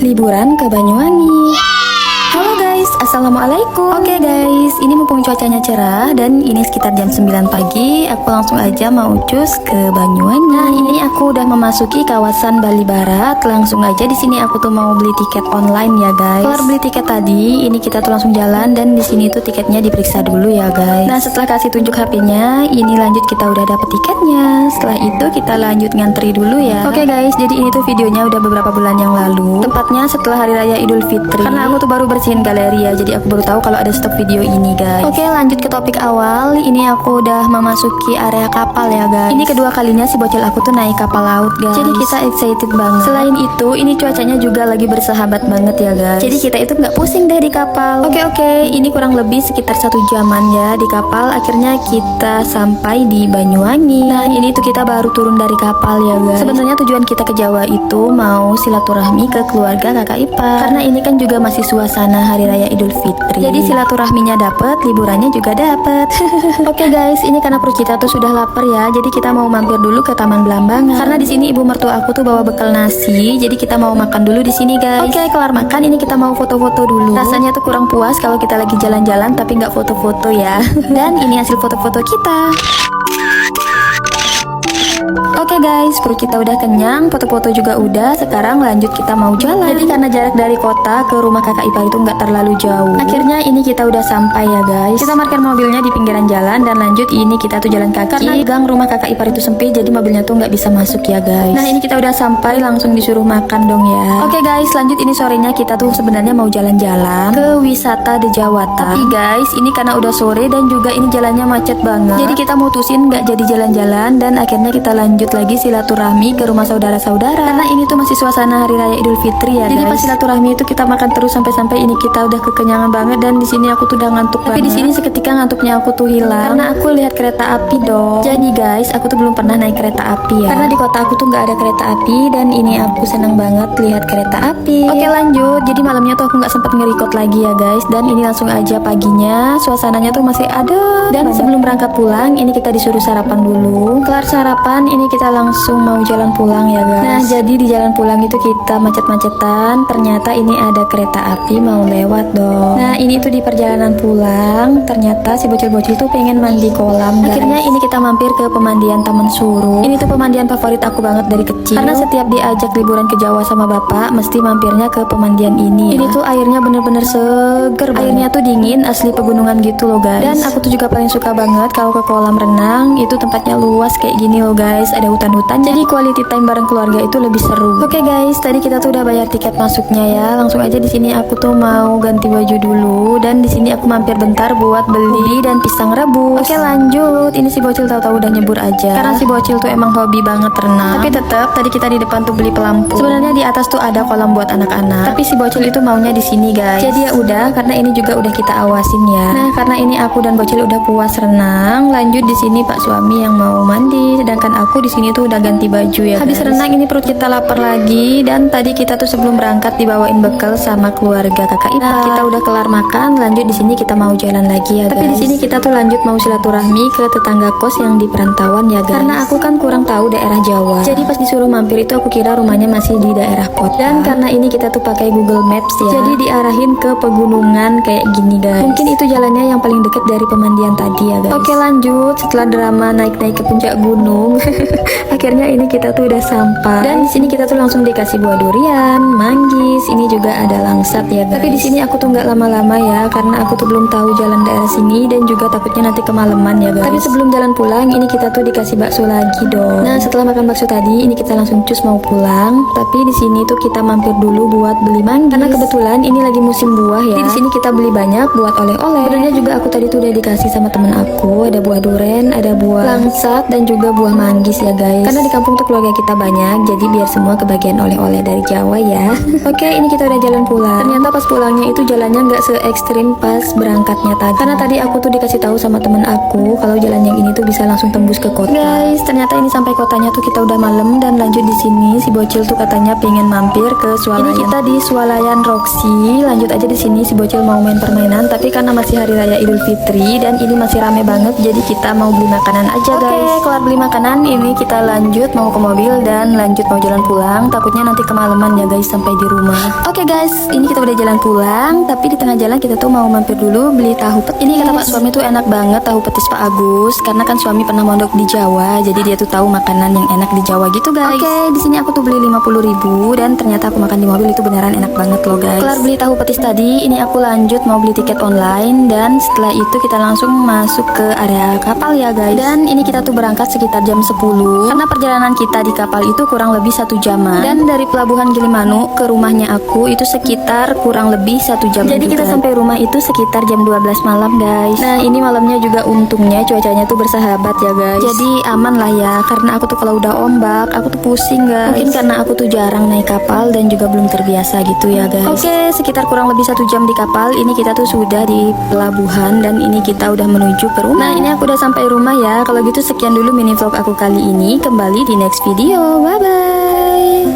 liburan ke Banyuwangi. Halo guys, assalamualaikum. Oke guys, ini mumpung cuacanya cerah dan ini sekitar jam 9 pagi, aku langsung aja mau cus ke Banyuwangi. Nah, ini aku udah memasuki kawasan Bali Barat. Langsung aja di sini aku tuh mau beli tiket online ya guys. Kelar beli tiket tadi, ini kita tuh langsung jalan dan di sini tuh tiketnya diperiksa dulu ya guys. Nah, setelah kasih tunjuk HP-nya, ini lanjut kita udah dapet tiketnya. Setelah itu kita lanjut ngantri dulu ya. Oke guys, jadi ini tuh videonya udah beberapa bulan yang lalu. Tepatnya setelah Hari Raya Idul Fitri. Karena aku tuh baru bersihin galeri ya, jadi aku baru tahu kalau ada stok video ini guys. Oke, lanjut ke topik awal. Ini aku udah memasuki area kapal ya guys. Ini kedua kalinya si bocil aku tuh naik kapal laut guys. Jadi kita excited banget. Selain itu, ini cuacanya juga lagi bersahabat banget ya guys. Jadi kita itu nggak pusing deh di kapal. Oke, ini kurang lebih sekitar 1 jaman ya di kapal. Akhirnya kita sampai di Banyuwangi. Nah, ini tuh kita baru turun dari kapal ya guys. Sebenarnya tujuan kita ke Jawa itu mau silaturahmi ke keluarga kakak ipar. Karena ini kan juga masih suasana Hari Raya Idul Fitri. Jadi silaturahminya dapet, liburannya juga dapet. Oke guys, ini karena perut kita tuh sudah lapar ya. Jadi kita mau mampir dulu ke Taman Belambangan. Karena di sini ibu mertua aku tuh bawa bekal nasi. Jadi kita mau makan dulu di sini guys. Oke, kelar makan ini kita mau foto-foto dulu. Rasanya tuh kurang puas kalau kita lagi jalan-jalan tapi nggak foto-foto ya. Dan ini hasil foto-foto kita. Oke guys, perut kita udah kenyang, foto-foto juga udah. Sekarang lanjut kita mau jalan. Jadi karena jarak dari kota ke rumah kakak ipar itu nggak terlalu jauh. Akhirnya ini kita udah sampai ya guys. Kita parkir mobilnya di pinggiran jalan dan lanjut ini kita tuh jalan kaki. Karena gang rumah kakak ipar itu sempit, jadi mobilnya tuh nggak bisa masuk ya guys. Nah, ini kita udah sampai, langsung disuruh makan dong ya. Oke guys, lanjut ini sorenya kita tuh sebenarnya mau jalan-jalan ke wisata Dejawata. Tapi guys, ini karena udah sore dan juga ini jalannya macet banget. Jadi kita mutusin nggak jadi jalan-jalan dan akhirnya kita lanjut lagi silaturahmi ke rumah saudara-saudara. Karena ini tuh masih suasana Hari Raya Idul Fitri ya guys. Jadi pas silaturahmi itu kita makan terus sampai ini kita udah kekenyangan banget dan di sini aku tuh udah ngantuk banget. Tapi di sini seketika ngantuknya aku tuh hilang karena aku lihat kereta api dong. Jadi guys, aku tuh belum pernah naik kereta api ya. Karena di kota aku tuh nggak ada kereta api dan ini aku seneng banget lihat kereta api. Oke lanjut. Jadi malamnya tuh aku nggak sempet nge-record lagi ya guys. Dan ini langsung aja paginya suasananya tuh masih ada. Dan sebelum berangkat pulang ini kita disuruh sarapan dulu. Kelar sarapan ini kita langsung mau jalan pulang ya guys. Nah, jadi di jalan pulang itu kita macet-macetan. Ternyata ini ada kereta api mau lewat dong. Nah, ini tuh di perjalanan pulang ternyata si bocil-bocil tuh pengen mandi kolam guys. Akhirnya ini kita mampir ke pemandian Taman Suruh. Ini tuh pemandian favorit aku banget dari kecil. Karena setiap diajak liburan ke Jawa sama bapak mesti mampirnya ke pemandian ini ya. Ini tuh airnya bener-bener seger banget. Airnya tuh dingin asli pegunungan gitu loh guys. Dan aku tuh juga paling suka banget kalau ke kolam renang. Itu tempatnya luas kayak gini loh guys. Ada hutan-hutan, jadi quality time bareng keluarga itu lebih seru. Oke guys, tadi kita tuh udah bayar tiket masuknya ya. Langsung aja di sini aku tuh mau ganti baju dulu dan di sini aku mampir bentar buat beli dan pisang rebus. Oke lanjut, ini si bocil tahu-tahu udah nyebur aja. Karena si bocil tuh emang hobi banget renang. Tapi tetap tadi kita di depan tuh beli pelampung. Sebenarnya di atas tuh ada kolam buat anak-anak. Tapi si bocil itu maunya di sini guys. Jadi ya udah, karena ini juga udah kita awasin ya. Nah, karena ini aku dan bocil udah puas renang, lanjut di sini Pak suami yang mau mandi, sedangkan aku di sini tuh udah ganti baju ya. Habis renang ini perut kita lapar lagi dan tadi kita tuh sebelum berangkat dibawain bekal sama keluarga kakak ipar. Kita udah kelar makan, lanjut di sini kita mau jalan lagi ya guys. Tapi di sini kita tuh lanjut mau silaturahmi ke tetangga kos yang di perantauan ya guys. Karena aku kan kurang tahu daerah Jawa. Jadi pas disuruh mampir itu aku kira rumahnya masih di daerah kota. Dan karena ini kita tuh pakai Google Maps ya. Jadi diarahin ke pegunungan kayak gini guys. Mungkin itu jalannya yang paling deket dari pemandian tadi ya guys. Oke lanjut, setelah drama naik-naik ke puncak gunung akhirnya ini kita tuh udah sampai. Dan di sini kita tuh langsung dikasih buah durian, manggis, ini juga ada langsat ya guys. Tapi di sini aku tuh nggak lama-lama ya, karena aku tuh belum tahu jalan daerah sini dan juga takutnya nanti kemalaman ya guys. Tapi sebelum jalan pulang ini kita tuh dikasih bakso lagi dong. Nah, setelah makan bakso tadi ini kita langsung cus mau pulang. Tapi di sini tuh kita mampir dulu buat beli manggis. Karena kebetulan ini lagi musim buah ya. Jadi di sini kita beli banyak buat oleh-oleh. Sebenarnya juga aku tadi tuh udah dikasih sama temen aku, ada buah duren, ada buah langsat dan juga buah manggis ya guys. Karena di kampung tuh keluarga kita banyak, jadi biar semua kebagian oleh-oleh dari Jawa ya. Oke, ini kita udah jalan pulang. Ternyata pas pulangnya itu jalannya nggak se ekstrim pas berangkatnya tadi. Karena tadi aku tuh dikasih tahu sama temen aku kalau jalan yang ini tuh bisa langsung tembus ke kota. Guys, ternyata ini sampai kotanya tuh kita udah malam dan lanjut di sini si bocil tuh katanya pengen mampir ke Swalayan. Ini kita di Swalayan Roxy. Lanjut aja di sini si bocil mau main permainan, tapi karena masih Hari Raya Idul Fitri dan ini masih rame banget, jadi kita mau beli makanan aja guys. Oke, kelar beli makanan ini kita lanjut mau ke mobil dan lanjut mau jalan pulang. Takutnya nanti kemalaman ya guys sampai di rumah. Oke guys, ini kita udah jalan pulang, tapi di tengah jalan kita tuh mau mampir dulu beli tahu petis. Ini kata Pak suami tuh enak banget tahu petis Pak Agus, karena kan suami pernah mondok di Jawa, jadi dia tuh tahu makanan yang enak di Jawa gitu guys. Oke, di sini aku tuh beli 50.000 dan ternyata aku makan di mobil itu beneran enak banget loh guys. Kelar beli tahu petis tadi, ini aku lanjut mau beli tiket online dan setelah itu kita langsung masuk ke area kapal ya guys. Dan ini kita tuh berangkat sekitar jam 10 karena perjalanan kita di kapal itu kurang lebih 1 jaman. Dan dari pelabuhan Gilimanuk ke rumahnya aku itu sekitar kurang lebih 1 jam. Jadi kita sampai rumah itu sekitar jam 12 malam guys. Nah ini malamnya juga untungnya cuacanya tuh bersahabat ya guys. Jadi aman lah ya, karena aku tuh kalau udah ombak aku tuh pusing guys. Mungkin karena aku tuh jarang naik kapal dan juga belum terbiasa gitu ya guys. Oke, sekitar kurang lebih 1 jam di kapal. Ini kita tuh sudah di pelabuhan dan ini kita udah menuju ke rumah. Nah ini aku udah sampai rumah ya. Kalau gitu sekian dulu mini vlog aku kali ini. Kembali di next video. Bye bye.